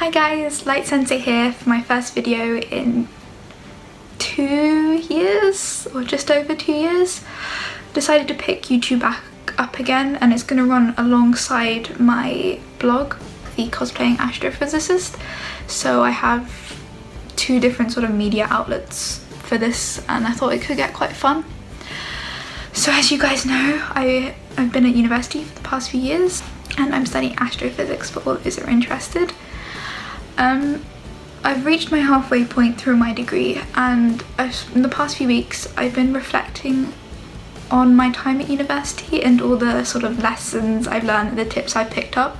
Hi guys, Light Sensei here for my first video in 2 years, or just over 2 years. Decided to pick YouTube back up again, and it's going to run alongside my blog, the Cosplaying Astrophysicist. So I have 2 different sort of media outlets for this, and I thought it could get quite fun. So as you guys know, I've been at university for the past few years, and I'm studying astrophysics for all of those that are interested. I've reached my halfway point through my degree, and in the past few weeks I've been reflecting on my time at university and all the sort of lessons I've learned and the tips I've picked up.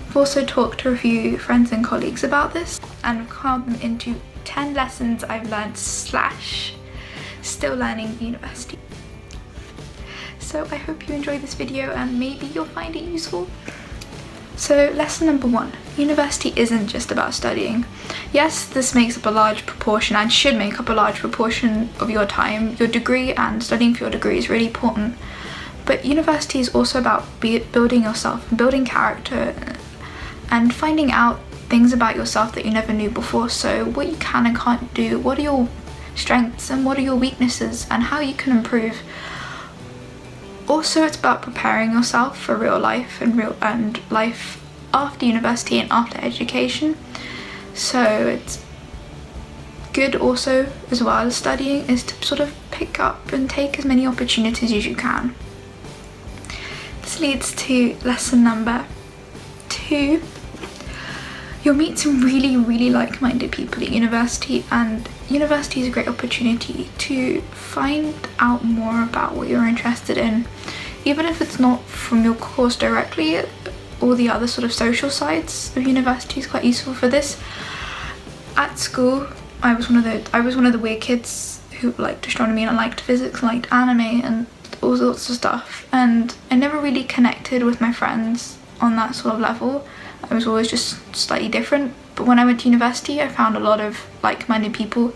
I've also talked to a few friends and colleagues about this and carved them into 10 lessons I've learned / still learning at university. So I hope you enjoy this video and maybe you'll find it useful. So lesson number 1, university isn't just about studying. Yes, this makes up a large proportion and should make up a large proportion of your time. Your degree and studying for your degree is really important. But university is also about building yourself, building character, and finding out things about yourself that you never knew before. So what you can and can't do, what are your strengths and what are your weaknesses, and how you can improve. Also, it's about preparing yourself for real life and life after university and after education. So it's good also, as well as studying, is to sort of pick up and take as many opportunities as you can. This leads to lesson number 2. You'll meet some really like-minded people at university, and university is a great opportunity to find out more about what you're interested in, even if it's not from your course directly. All the other sort of social sides of university is quite useful for this. At school, I was one of the weird kids who liked astronomy and I liked physics, and liked anime and all sorts of stuff, and I never really connected with my friends on that sort of level. I was always just slightly different. But when I went to university, I found a lot of like-minded people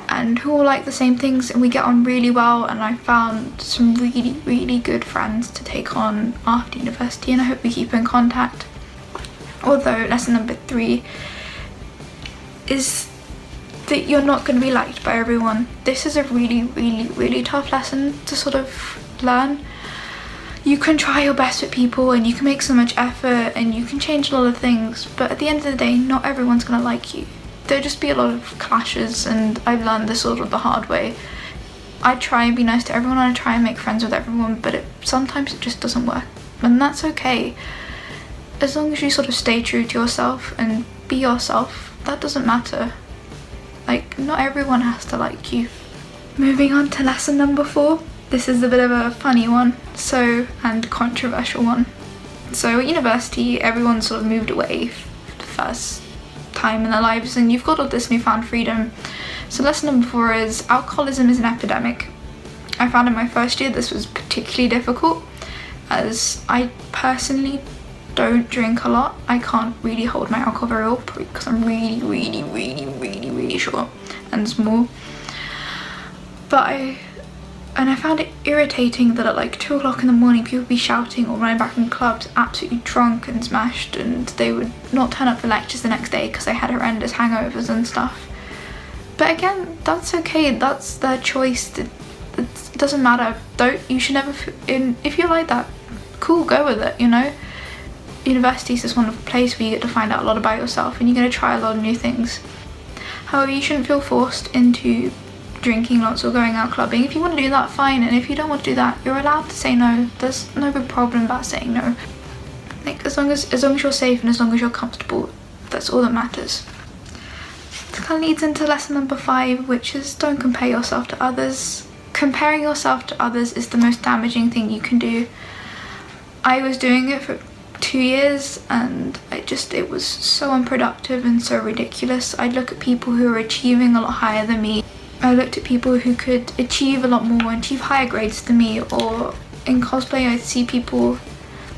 and who all like the same things, and we get on really well, and I found some really good friends to take on after university, and I hope we keep in contact. Although lesson number 3 is that you're not going to be liked by everyone. This is a really tough lesson to sort of learn. You can try your best with people and you can make so much effort and you can change a lot of things, but at the end of the day, not everyone's gonna like you. There'll just be a lot of clashes, and I've learned this sort of the hard way. I try and be nice to everyone, I try and make friends with everyone, but sometimes it just doesn't work, and that's okay. As long as you sort of stay true to yourself and be yourself, that doesn't matter. Like, not everyone has to like you. Moving on to lesson number 4. This is a bit of a funny one, and controversial one. So at university, everyone sort of moved away for the first time in their lives, and you've got all this newfound freedom. So lesson number 4 is alcoholism is an epidemic. I found in my first year this was particularly difficult, as I personally don't drink a lot. I can't really hold my alcohol very well because I'm really short and small. But I found it irritating that at like 2 o'clock in the morning people would be shouting or running back from clubs absolutely drunk and smashed, and they would not turn up for lectures the next day because they had horrendous hangovers and stuff. But again, that's okay, that's their choice. It doesn't matter. You should never if you're like that, cool, go with it, you know. University is this wonderful place where you get to find out a lot about yourself and you're going to try a lot of new things. However, you shouldn't feel forced into drinking lots or going out clubbing. If you want to do that, fine, and if you don't want to do that, you're allowed to say no. There's no big problem about saying no. Like, as long as you're safe and as long as you're comfortable, that's all that matters. This kind of leads into lesson number 5, which is don't compare yourself to others. Comparing yourself to others is the most damaging thing you can do. I was doing it for 2 years and it was so unproductive and so ridiculous. I'd look at people who were achieving a lot higher than me. I looked at people who could achieve a lot more, achieve higher grades than me, or in cosplay I'd see people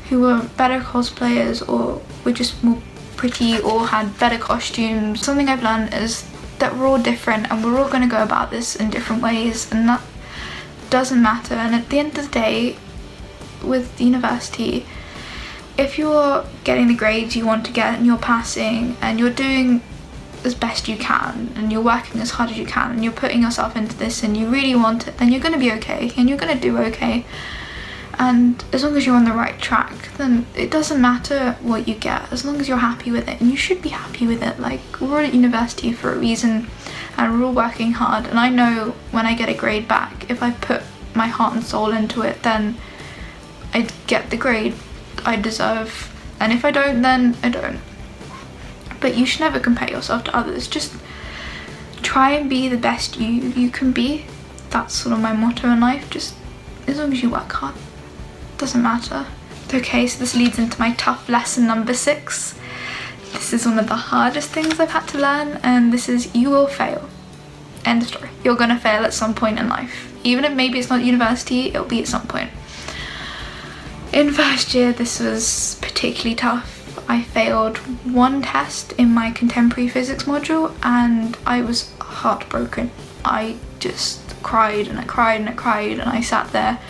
who were better cosplayers or were just more pretty or had better costumes. Something I've learned is that we're all different and we're all going to go about this in different ways, and that doesn't matter. And at the end of the day, with university, if you're getting the grades you want to get and you're passing and you're doing as best you can and you're working as hard as you can and you're putting yourself into this and you really want it, then you're going to be okay and you're going to do okay. And as long as you're on the right track, then it doesn't matter what you get, as long as you're happy with it. And you should be happy with it. Like, we're at university for a reason and we're all working hard. And I know when I get a grade back, if I put my heart and soul into it, then I'd get the grade I deserve. And if I don't, then I don't. But you should never compare yourself to others. Just try and be the best you can be. That's sort of my motto in life. Just as long as you work hard. Doesn't matter. Okay, so this leads into my tough lesson number 6. This is one of the hardest things I've had to learn, and this is you will fail. End of story. You're gonna fail at some point in life. Even if maybe it's not university, it'll be at some point. In first year, this was particularly tough. I failed one test in my contemporary physics module and I was heartbroken. I just cried and I cried and I cried, and I sat there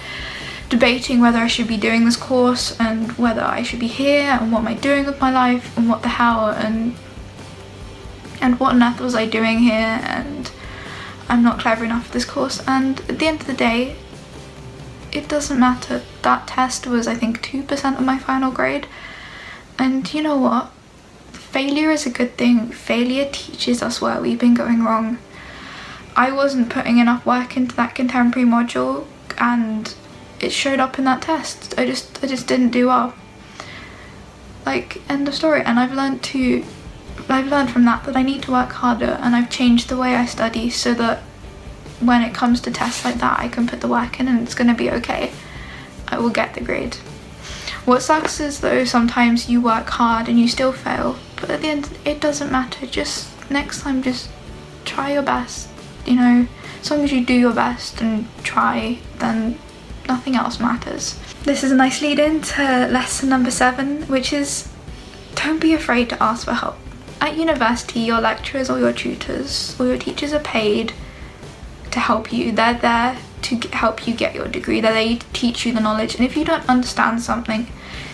debating whether I should be doing this course and whether I should be here and what am I doing with my life and what the hell and what on earth was I doing here, and I'm not clever enough for this course. And at the end of the day, it doesn't matter. That test was, I think, 2% of my final grade, and you know what? Failure is a good thing. Failure teaches us where we've been going wrong. I wasn't putting enough work into that contemporary module and it showed up in that test. I just didn't do well. Like, end of story. And I've learned from that I need to work harder, and I've changed the way I study so that when it comes to tests like that, I can put the work in and it's gonna be okay. I will get the grade. What sucks is though sometimes you work hard and you still fail, but at the end it doesn't matter. Just next time, just try your best. You know, as long as you do your best and try, then nothing else matters. This is a nice lead in to lesson number 7, which is don't be afraid to ask for help. At university, your lecturers or your tutors or your teachers are paid to help you. They're there to help you get your degree. They're there to teach you the knowledge, and if you don't understand something,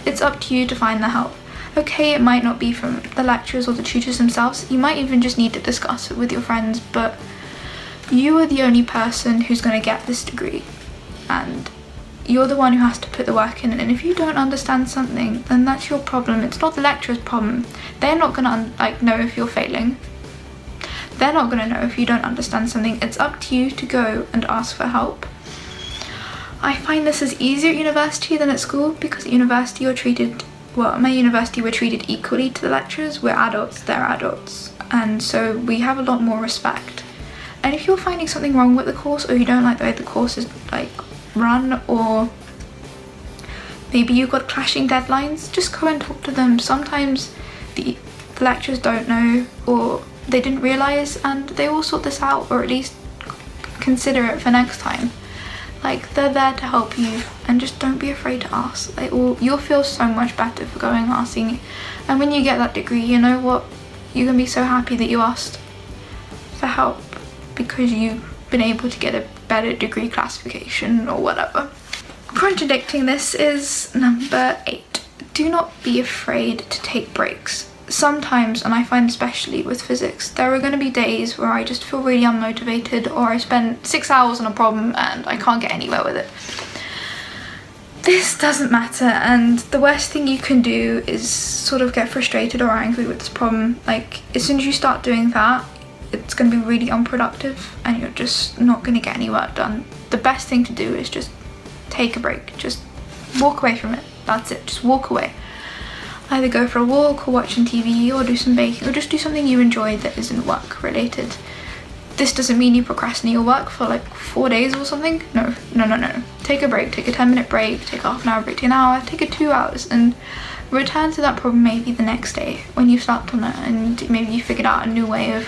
it's up to you to find the help. Okay, it might not be from the lecturers or the tutors themselves. You might even just need to discuss it with your friends, but you are the only person who's going to get this degree, and you're the one who has to put the work in. And if you don't understand something, then that's your problem. It's not the lecturer's problem. They're not going to know if you're failing. They're not going to know if you don't understand something. It's up to you to go and ask for help. I find this is easier at university than at school, because at university you're treated, well, at my university we're treated equally to the lecturers. We're adults, they're adults, and so we have a lot more respect. And if you're finding something wrong with the course, or you don't like the way the course is run, or maybe you've got clashing deadlines, just go and talk to them. Sometimes the lecturers don't know, or they didn't realise, and they will sort this out, or at least consider it for next time. Like, they're there to help you, and just don't be afraid to ask. You'll feel so much better for going and asking. And when you get that degree, you know what? You're gonna be so happy that you asked for help, because you've been able to get a better degree classification or whatever. Contradicting this is number 8. Do not be afraid to take breaks. Sometimes, and I find especially with physics, there are going to be days where I just feel really unmotivated, or I spend 6 hours on a problem and I can't get anywhere with it. This doesn't matter, and the worst thing you can do is sort of get frustrated or angry with this problem. Like, as soon as you start doing that, it's going to be really unproductive and you're just not going to get any work done. The best thing to do is just take a break. Just walk away from it. That's it. Just walk away. Either go for a walk, or watch some TV, or do some baking, or just do something you enjoy that isn't work related. This doesn't mean you procrastinate your work for 4 days or something. No. Take a break. Take a 10-minute break. Take a half an hour break. Take an hour. Take a 2 hours, and return to that problem maybe the next day when you've slept on it and maybe you figured out a new way of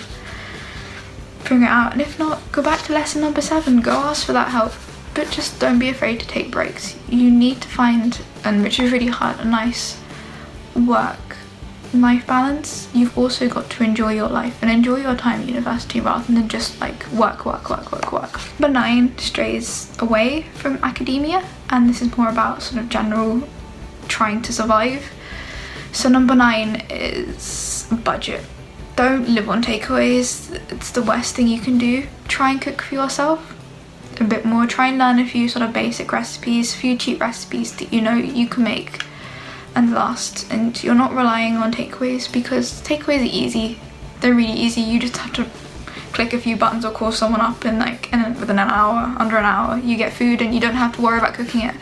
figuring it out. And if not, go back to lesson number 7. Go ask for that help. But just don't be afraid to take breaks. You need to find, and which is really hard, a nice work-life balance. You've also got to enjoy your life and enjoy your time at university rather than just work. Number 9 strays away from academia, and this is more about sort of general trying to survive. So number 9 is budget. Don't live on takeaways. It's the worst thing you can do. Try and cook for yourself a bit more. Try and learn a few sort of basic recipes, a few cheap recipes that you know you can make and last, and you're not relying on takeaways, because takeaways are easy. They're really easy. You just have to click a few buttons or call someone up, and within an hour, under an hour, you get food and you don't have to worry about cooking it.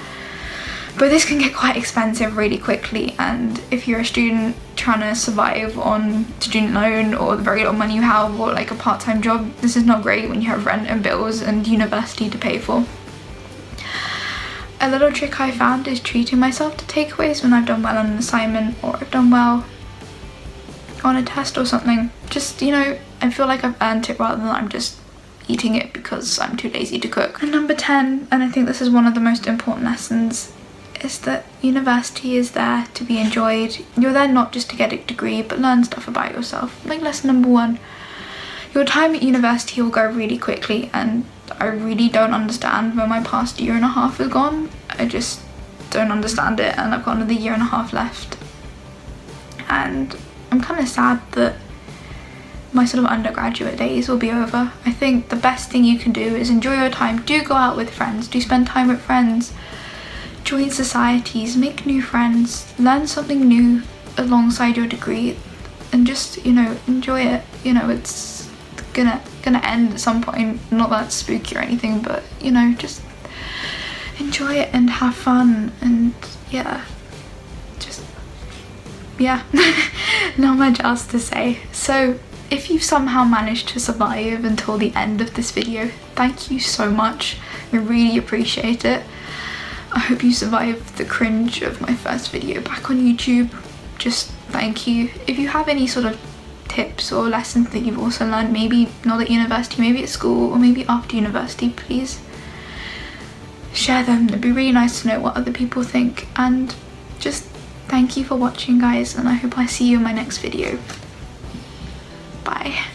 But this can get quite expensive really quickly, and if you're a student trying to survive on student loan or the very little money you have, or like a part-time job, this is not great when you have rent and bills and university to pay for. A little trick I found is treating myself to takeaways when I've done well on an assignment, or I've done well on a test or something. Just, you know, I feel like I've earned it rather than I'm just eating it because I'm too lazy to cook. And number 10, and I think this is one of the most important lessons, is that university is there to be enjoyed. You're there not just to get a degree, but learn stuff about yourself. Like lesson number 1, your time at university will go really quickly, and I really don't understand where my past year and a half has gone. I just don't understand it, and I've got another year and a half left. And I'm kind of sad that my sort of undergraduate days will be over. I think the best thing you can do is enjoy your time. Do go out with friends, do spend time with friends, join societies, make new friends, learn something new alongside your degree, and just, you know, enjoy it. You know, it's gonna end at some point. Not that it's spooky or anything, but you know, just enjoy it and have fun, and yeah, just yeah. Not much else to say. So if you've somehow managed to survive until the end of this video, thank you so much. I really appreciate it. I hope you survived the cringe of my first video back on YouTube. Just thank you. If you have any sort of tips or lessons that you've also learned, maybe not at university, maybe at school, or maybe after university, please share them. It'd be really nice to know what other people think. And just thank you for watching, guys, and I hope I see you in my next video. Bye.